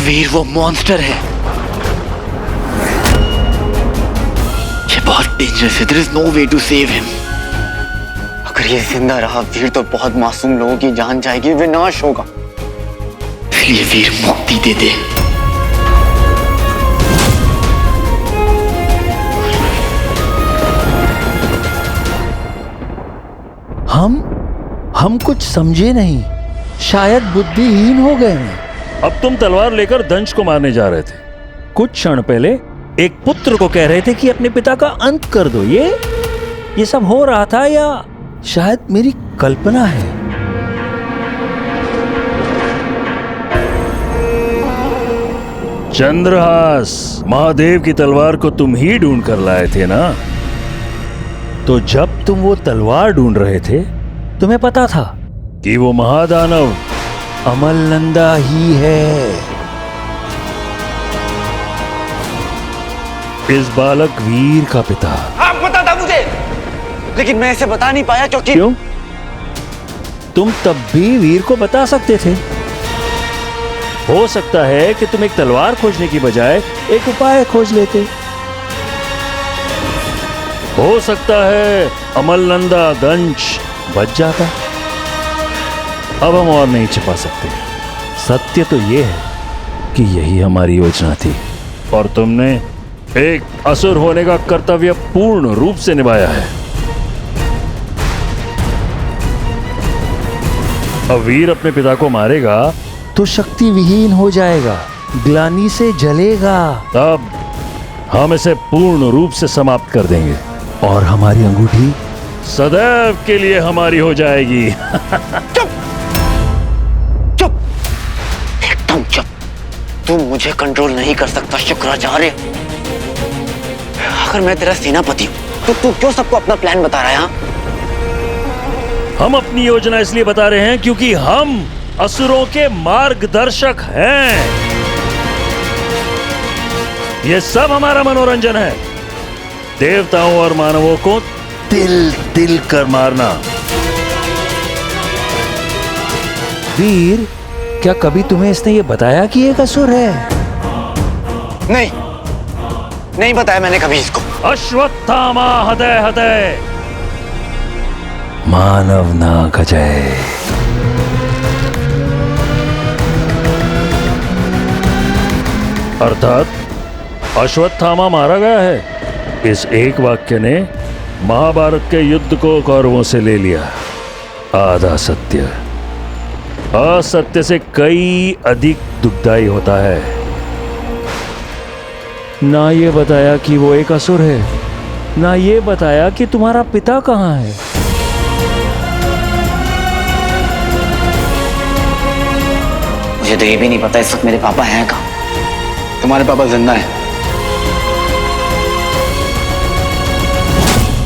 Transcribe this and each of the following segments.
वीर वो मॉन्स्टर है। ये बहुत डेंजरस है। There is no way to save him. अगर ये जिंदा रहा वीर तो बहुत मासूम लोगों की जान जाएगी, विनाश होगा। इसलिए वीर मुक्ति दे दे। हम कुछ समझे नहीं, शायद बुद्धिहीन हो गए हैं। अब तुम तलवार लेकर दंश को मारने जा रहे थे। कुछ क्षण पहले एक पुत्र को कह रहे थे कि अपने पिता का अंत कर दो। ये सब हो रहा था या शायद मेरी कल्पना है। चंद्रहास, महादेव की तलवार को तुम ही ढूंढ कर लाए थे ना? तो जब तुम वो तलवार ढूंढ रहे थे, तुम्हें पता था कि वो महादानव अमलनंदा ही है। इस बालक वीर का पिता। हाँ, पता था मुझे, लेकिन मैं इसे बता नहीं पाया क्योंकि क्यों? तुम तब भी वीर को बता सकते थे। हो सकता है कि तुम एक तलवार खोजने की बजाय एक उपाय खोज लेते। हो सकता है अमलनंदा दंश बच जाता। अब हम और नहीं छिपा सकते। सत्य तो यह है कि यही हमारी योजना थी और तुमने एक असुर होने का कर्तव्य पूर्ण रूप से निभाया है। अब वीर अपने पिता को मारेगा तो शक्ति विहीन हो जाएगा, ग्लानि से जलेगा। तब हम इसे पूर्ण रूप से समाप्त कर देंगे और हमारी अंगूठी सदैव के लिए हमारी हो जाएगी। चुप चुप, एकदम चुप। तू मुझे कंट्रोल नहीं कर सकता शुक्राचार्य। अगर मैं तेरा सेनापति हूं तो तू क्यों सबको अपना प्लान बता रहा है? हाँ? हम अपनी योजना इसलिए बता रहे हैं क्योंकि हम असुरों के मार्गदर्शक हैं। यह सब हमारा मनोरंजन है। देवताओं और मानवों को तिल तिल कर मारना। वीर, क्या कभी तुम्हें इसने ये बताया कि एक असुर है? नहीं, नहीं बताया मैंने कभी इसको। अश्वत्थामा हृदय हृदय मानव ना गजय। अर्थात अश्वत्थामा मारा गया है। इस एक वाक्य ने महाभारत के युद्ध को कौरवों से ले लिया। आधा सत्य असत्य से कई अधिक दुखदाई होता है। ना ये बताया कि वो एक असुर है, ना ये बताया कि तुम्हारा पिता कहाँ है। मुझे तो ये भी नहीं पता इस वक्त मेरे पापा हैं कहाँ। तुम्हारे पापा जिंदा हैं?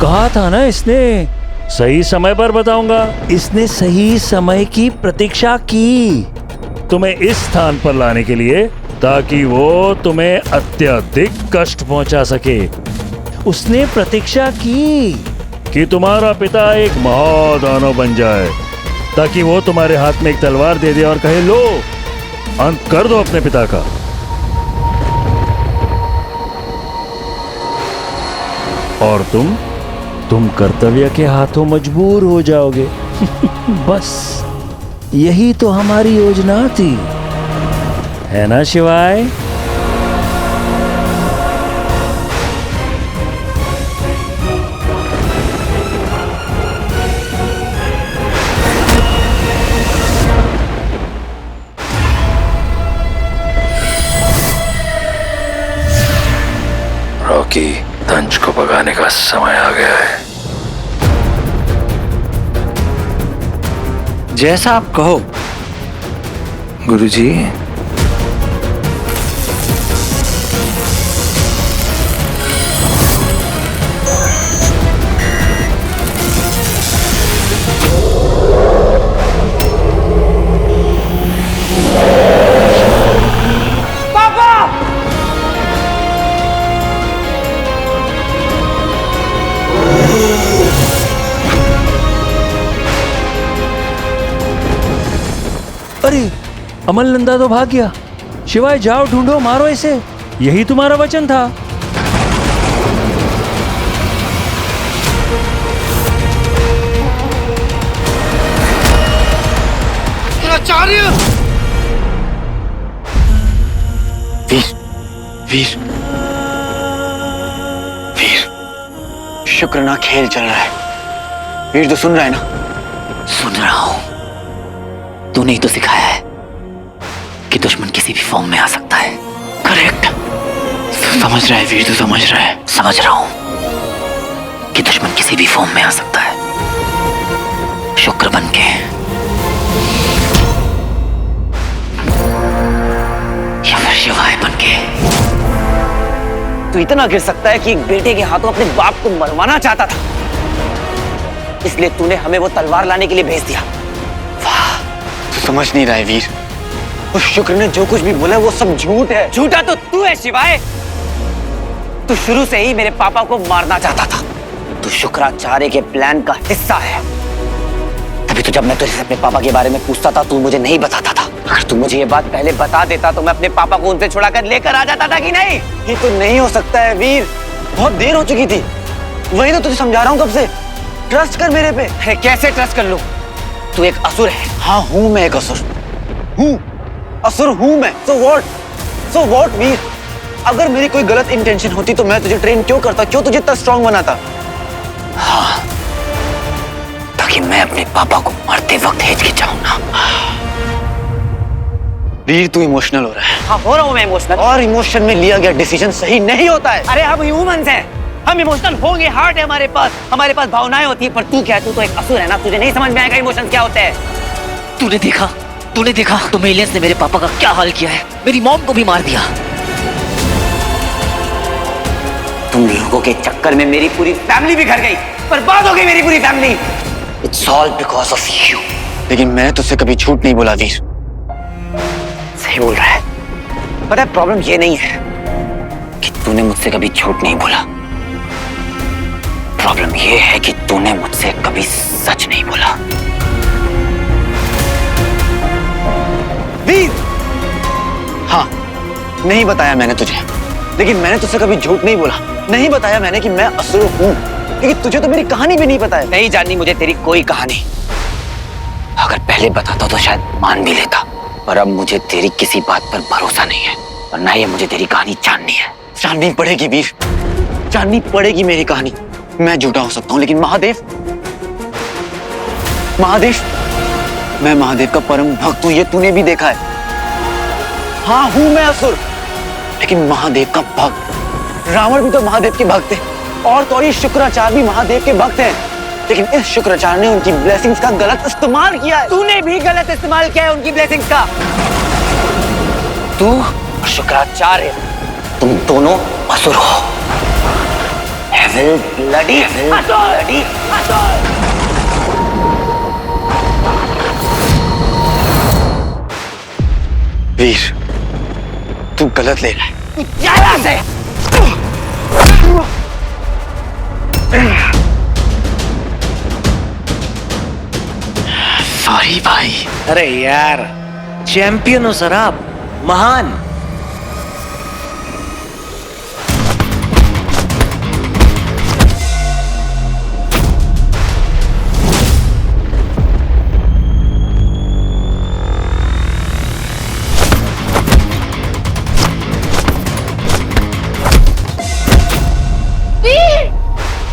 कहा था ना इसने सही समय पर बताऊंगा। इसने सही समय की प्रतीक्षा की तुम्हें इस स्थान पर लाने के लिए, ताकि वो तुम्हें अत्यधिक कष्ट पहुंचा सके। उसने प्रतीक्षा की कि तुम्हारा पिता एक महादानव बन जाए, ताकि वो तुम्हारे हाथ में एक तलवार दे दे और कहे, लो अंत कर दो अपने पिता का। और तुम कर्तव्य के हाथों मजबूर हो जाओगे। बस यही तो हमारी योजना थी, है ना शिवाय? रॉकी, दंश को भगाने का समय आ गया है। जैसा आप कहो गुरुजी। अरे अमलनंदा तो भाग गया। शिवाय जाओ ढूंढो मारो इसे, यही तुम्हारा वचन था। वीर वीर वीर, शुक्र ना खेल चल रहा है। वीर तो सुन रहा है ना? सुन रहा हूं। तूने ही तो सिखाया है कि दुश्मन किसी भी फॉर्म में आ सकता है। करेक्ट। समझ रहा है वीर, तू समझ रहा है। समझ रहा हूं कि दुश्मन किसी भी फॉर्म में आ सकता है, शुक्र बन के या फिर शिवाय बन के। तू इतना गिर सकता है कि एक बेटे के हाथों अपने बाप को मरवाना चाहता था, इसलिए तूने हमें वो तलवार लाने के लिए भेज दिया। वाह, तू समझ नहीं रहा है वीर। उस शुक्र ने जो कुछ भी बोला वो सब झूठ है। झूठा तो तू है शिवाय। तू शुरू से ही मेरे पापा को मारना चाहता था। तू शुक्राचार्य के प्लान का हिस्सा है। तभी तो जब मैं तुझसे अपने पापा के बारे में पूछता था, तू मुझे नहीं बताता था। अगर तू मुझे ये बात पहले बता देता तो मैं अपने पापा को उनसे छुड़ाकर लेकर आ जाता था कि नहीं। ये तो नहीं हो सकता है वीर, बहुत देर हो चुकी थी। वही तो तुझे समझा रहा हूँ कब से। ट्रस्ट कर मेरे पे। अरे कैसे ट्रस्ट कर लूं? तू एक असुर है। हाँ हूँ मैं एक असुर हूँ, असुर हूँ मैं। सो व्हाट वीर? अगर मेरी कोई गलत इंटेंशन होती तो मैं तुझे ट्रेन क्यों करता, क्यों तुझे इतना स्ट्रांग बनाता? हाँ, ताकि मैं अपने पापा को मरते वक्त हिचकिचाऊं ना। वीर तू इमोशनल हो रहा है। हाँ हो रहा हूँ मैं इमोशनल। और इमोशन में लिया गया डिसीजन सही नहीं होता है। अरे हम ह्यूमंस हैं, हम इमोशनल होंगे। हार्ट है हमारे पास भावनाएं होती है। पर तू क्या है? तू तो एक असुर है ना। तुझे नहीं समझ में आएगा इमोशंस क्या होते हैं। तूने देखा तुम एलियंस ने मेरे पापा का क्या हाल किया है। मेरी मॉम को भी मार दिया। तुम लोगों के चक्कर में मेरी पूरी फैमिली बिखर गई, बर्बाद हो गई मेरी पूरी family. It's all because of you. लेकिन मैं तुझसे कभी झूठ नहीं बोला वीर। सही बोल रहा है। पता है प्रॉब्लम ये नहीं है कि तूने मुझसे कभी झूठ नहीं बोला। प्रॉब्लम ये है कि तूने मुझसे कभी सच नहीं बोला। वीर हाँ, नहीं बताया मैंने तुझे, लेकिन मैंने तुझसे कभी झूठ नहीं बोला। नहीं बताया मैंने कि मैं असुर हूँ, लेकिन तुझे तो मेरी कहानी भी नहीं पता है। नहीं जाननी मुझे तेरी कोई कहानी। अगर पहले बताता तो शायद मान भी लेता, पर अब मुझे तेरी किसी बात पर भरोसा नहीं है, और ना ही मुझे तेरी कहानी जाननी है। जाननी पड़ेगी वीर, जाननी पड़ेगी मेरी कहानी। मैं झूठा हो सकता हूँ, लेकिन महादेव, मैं महादेव का परम भक्त हूँ। ये तूने भी देखा है। हाँ हूँ मैं असुर, लेकिन महादेव का भक्त। रावण भी तो महादेव के भक्त है, और तो ये शुक्राचार्य भी महादेव के भक्त हैं। लेकिन इस शुक्राचार्य ने उनकी ब्लेसिंग्स का गलत इस्तेमाल किया है। तूने भी गलत इस्तेमाल किया है उनकी ब्लेसिंग्स का। तू और शुक्राचार्य, तुम दोनों असुर हो। bloody असुर। वीर तू गलत ले रहा है। क्या बात है? सॉरी भाई। अरे यार, चैंपियन हो सर आप, महान।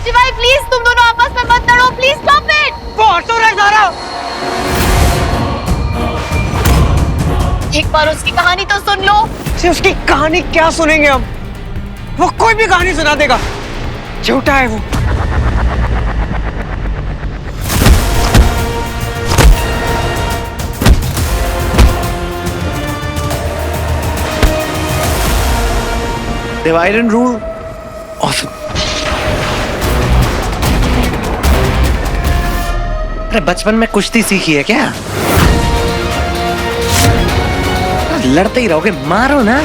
शिवाय प्लीज तुम दोनों आपस में मत लड़ो, प्लीज स्टॉप इट। वो असुर है सारा। एक बार उसकी कहानी तो सुन लो। उसकी कहानी क्या सुनेंगे हम? वो कोई भी कहानी सुना देगा। झूठा है वो। Divide and rule. अरे बचपन में कुश्ती सीखी है क्या? लड़ते ही रहोगे, मारो ना।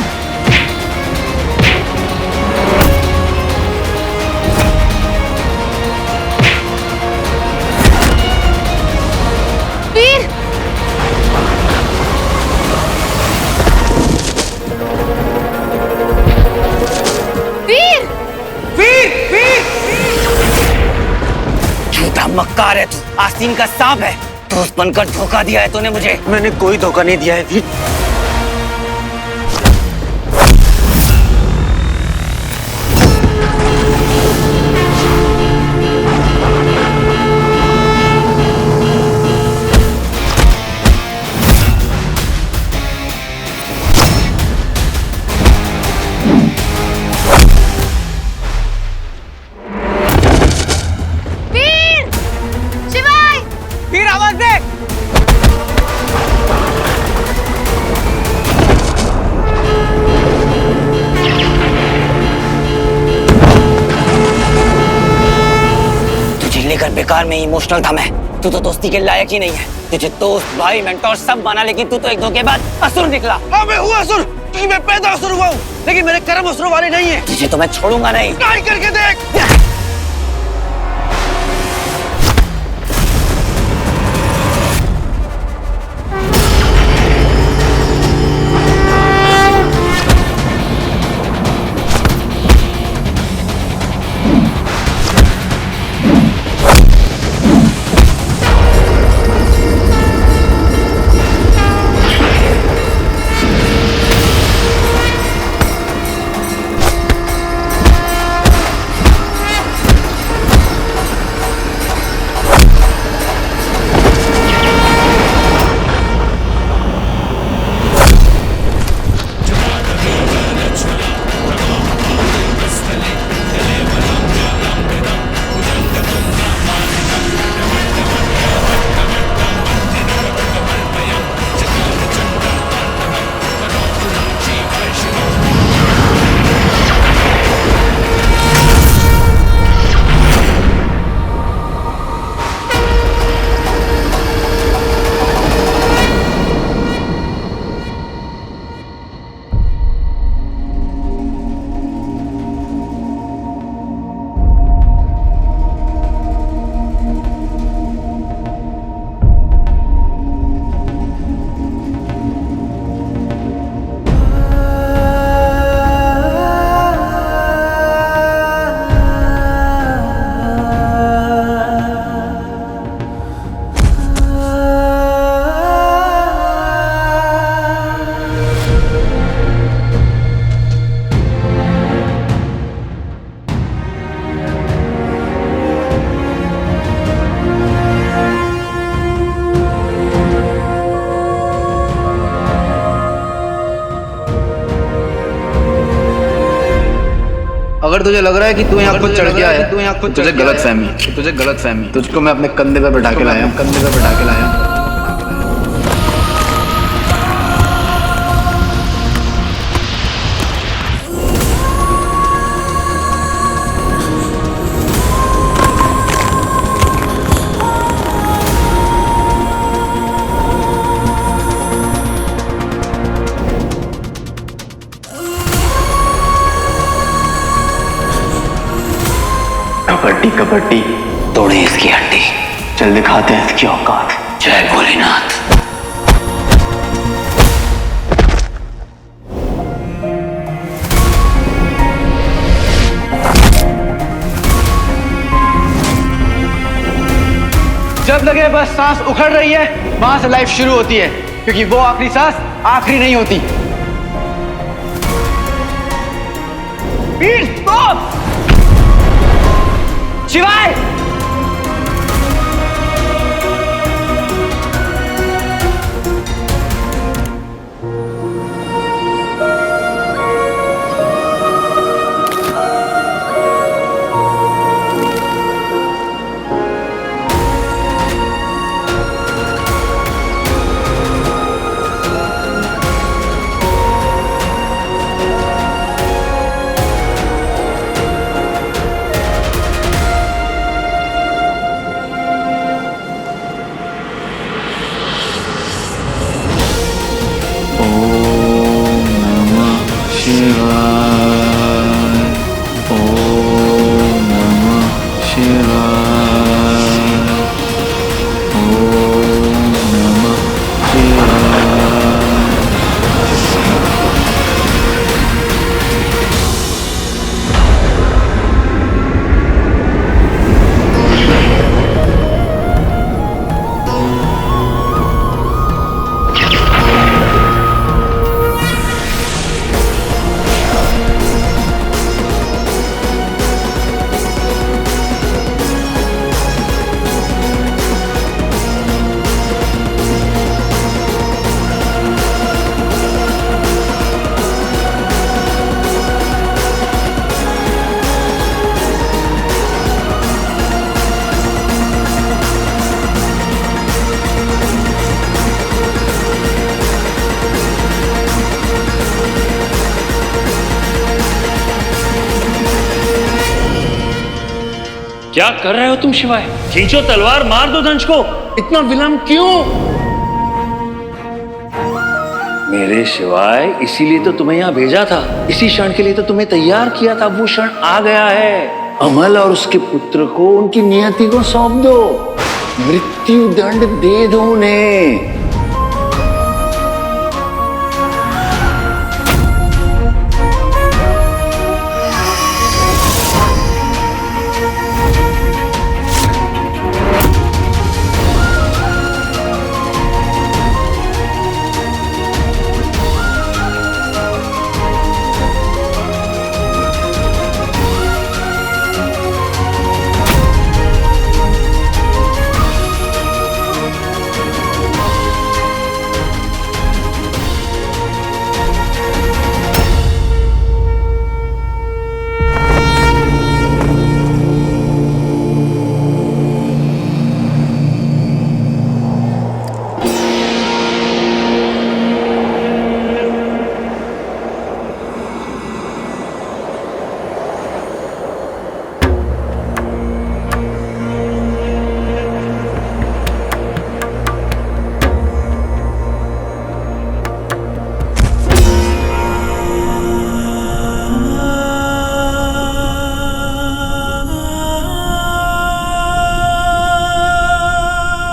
वीर मक्कार है तू, आस्तीन का सांप है। दोस्त बनकर धोखा दिया है तूने मुझे। मैंने कोई धोखा नहीं दिया है वीर। वीर! शिवाय! वीर आवाज दे। तुझे लेकर बेकार में इमोशनल था मैं। तू तो दोस्ती के लायक ही नहीं है। तुझे दोस्त, भाई, मेंटोर सब माना, लेकिन तू तो एक धोखेबाज असुर निकला। हाँ मैं हुआ असुर, क्योंकि मैं पैदा असुर हुआ हूँ, लेकिन मेरे कर्म असुर वाले नहीं है। तुझे तो मैं छोड़ूंगा नहीं। ट्राई करके देख। अगर तुझे लग रहा है कि तू यहाँ खुद चढ़ गया है, तू यहाँ खुद तुझे गलत फहमी। तुझको मैं अपने कंधे पे बैठा के लाया। कबड्डी तोड़े इसकी हड्डी। चल दिखाते हैं इसकी औकात। जय भोलेनाथ। जब लगे बस सांस उखड़ रही है, वहां से लाइफ शुरू होती है, क्योंकि वो आखिरी सांस आखिरी नहीं होती। वीर स्टॉप! शिवाय! क्या कर रहे हो तुम शिवाय? खींचो तलवार, मार दो दंश को। इतना विलंब क्यों? मेरे शिवाय, इसीलिए तो तुम्हें यहाँ भेजा था, इसी क्षण के लिए तो तुम्हें तैयार किया था। वो क्षण आ गया है। अमल और उसके पुत्र को उनकी नियति को सौंप दो, मृत्यु दंड दे दो उन्हें।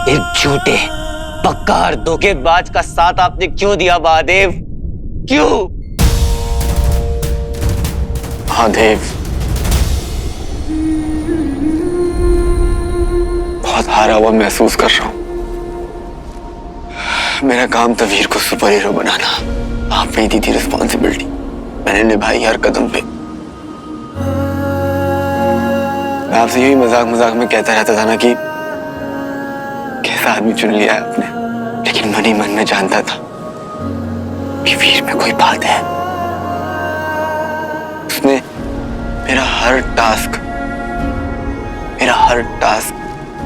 एक झूठे पक्कार धोखेबाज का साथ आपने क्यों दिया महादेव? क्यों? महादेव, बहुत हारा हुआ महसूस कर रहा हूं। मेरा काम था वीर को सुपर हीरो बनाना। आप नहीं दी थी रिस्पॉन्सिबिलिटी, मैंने निभाई हर कदम पे। मैं आपसे यही मजाक मजाक में कहता रहता था ना कि कैसा आदमी चुन लिया है आपने, लेकिन मन ही मन में जानता था कि वीर में कोई बात है। उसने मेरा हर टास्क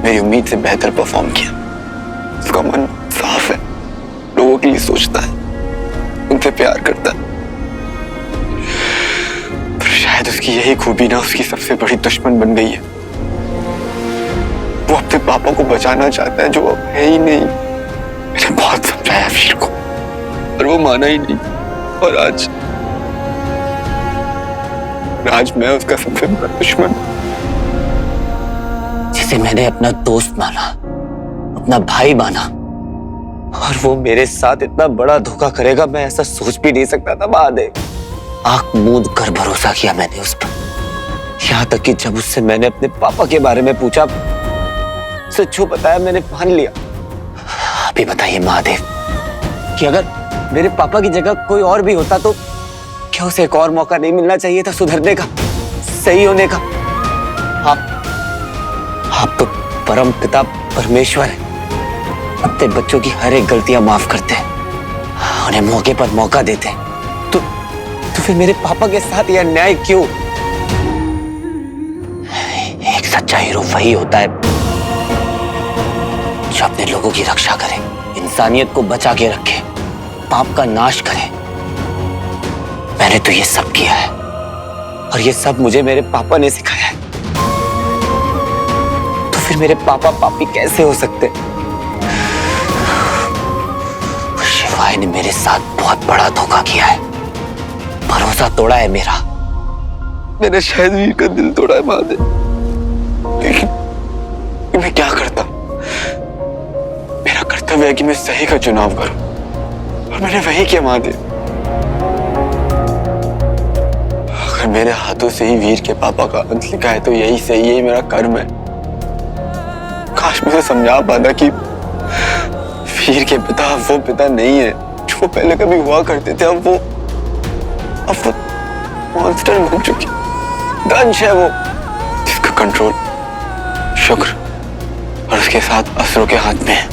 मेरी उम्मीद से बेहतर परफॉर्म किया। उसका मन साफ है, लोगों के लिए सोचता है, उनसे प्यार करता है। पर शायद उसकी यही खूबी ना उसकी सबसे बड़ी दुश्मन बन गई है। वो अपने पापा को बचाना चाहता है जो अब है ही नहीं। मैंने बहुत समझाया वीर को, पर वो माना ही नहीं। और आज मैं उसका सबसे बड़ा दुश्मन। जिसे मैंने अपना दोस्त माना, अपना भाई माना, और वो मेरे साथ इतना बड़ा धोखा करेगा, मैं ऐसा सोच भी नहीं सकता था महादेव। आंख मूंद कर भरोसा किया मैंने उस पर। यहाँ तक कि जब उससे मैंने अपने पापा के बारे में पूछा, सच जो बताया मैंने मान लिया। अभी बताइए महादेव कि अगर मेरे पापा की जगह कोई और भी होता तो क्या उसे एक और मौका नहीं मिलना चाहिए था सुधरने का, सही होने का? आप तो परम पिता परमेश्वर है, अपने बच्चों की हर एक गलतियां माफ करते हैं, उन्हें मौके पर मौका देते हैं। तो फिर मेरे पापा के साथ यह अन्याय क्यों? एक सच्चा हीरो वही होता है जो अपने लोगों की रक्षा करे, इंसानियत को बचा के रखे, पाप का नाश करे। मैंने तो ये सब किया है, और ये सब मुझे मेरे पापा ने सिखाया है। तो फिर मेरे पापा पापी कैसे हो सकते? शिवाय ने मेरे साथ बहुत बड़ा धोखा किया है, भरोसा तोड़ा है मेरा। मैंने शायद वीर का दिल तोड़ा है महादेव, लेकिन मैं क्या करता? मेरा कर्तव्य है कि मैं सही का चुनाव करूं, और मैंने वही किया महादेव। अगर मेरे हाथों से ही वीर के पापा का अंत लिखा है तो यही सही, यही मेरा कर्म है। काश मुझे समझा पाता कि वीर के पिता वो पिता नहीं है जो पहले कभी हुआ करते थे। अब वो मॉन्स्टर बन चुके, दंश है वो, जिसका कंट्रोल शुक्र और उसके साथ असुरों के हाथ में है।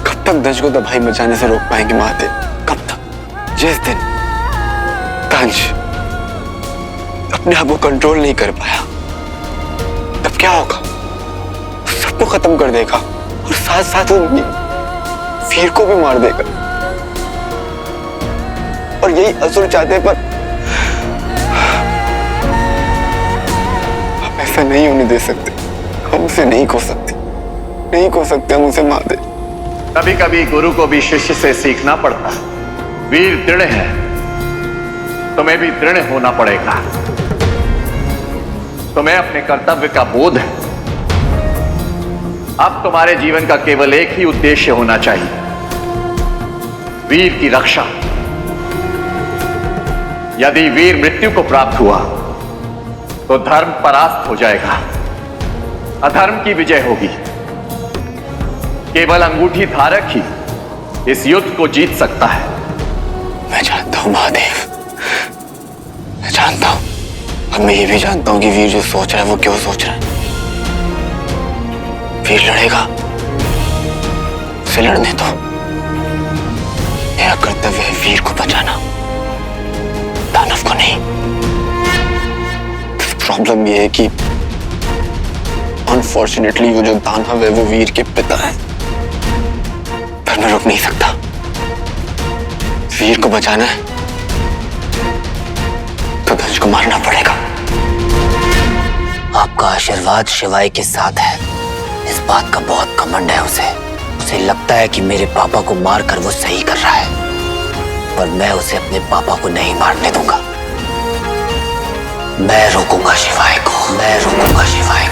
कब तक दंश को तबाही मचाने से रोक पाएंगे महादेव? कब तक? जिस दिन दंश अपने आप को कंट्रोल नहीं कर पाया, तब क्या होगा? सबको खत्म कर देगा, और साथ साथ वो वीर को भी मार देगा। और यही असुर चाहते, पर हमें ऐसा नहीं होने दे सकते। हम उसे नहीं खो सकते, नहीं खो सकते हम उसे महादेव। कभी कभी गुरु को भी शिष्य से सीखना पड़ता। वीर दृढ़ है, तुम्हें भी दृढ़ होना पड़ेगा। तुम्हें अपने कर्तव्य का बोध है। अब तुम्हारे जीवन का केवल एक ही उद्देश्य होना चाहिए, वीर की रक्षा। यदि वीर मृत्यु को प्राप्त हुआ तो धर्म परास्त हो जाएगा, अधर्म की विजय होगी। केवल अंगूठी धारक ही इस युद्ध को जीत सकता है। मैं जानता हूं महादेव, मैं जानता हूं, और मैं ये भी जानता हूं कि वीर जो सोच रहा है वो क्यों सोच रहा है। वीर लड़ेगा, उसे लड़ने दो। मेरा कर्तव्य है वीर को बचाना, दानव को नहीं। प्रॉब्लम ये है कि अनफॉर्चुनेटली वो जो दानव है वो वीर के पिता है, पर मैं रुक नहीं सकता। वीर को बचाना है तो दंश को मारना पड़ेगा। आपका आशीर्वाद शिवाय के साथ है, इस बात का बहुत घमंड है उसे। उसे लगता है कि मेरे पापा को मारकर वो सही कर रहा है, पर मैं उसे अपने पापा को नहीं मारने दूंगा। मैं रोकूंगा शिवाय को, मैं रोकूंगा शिवाय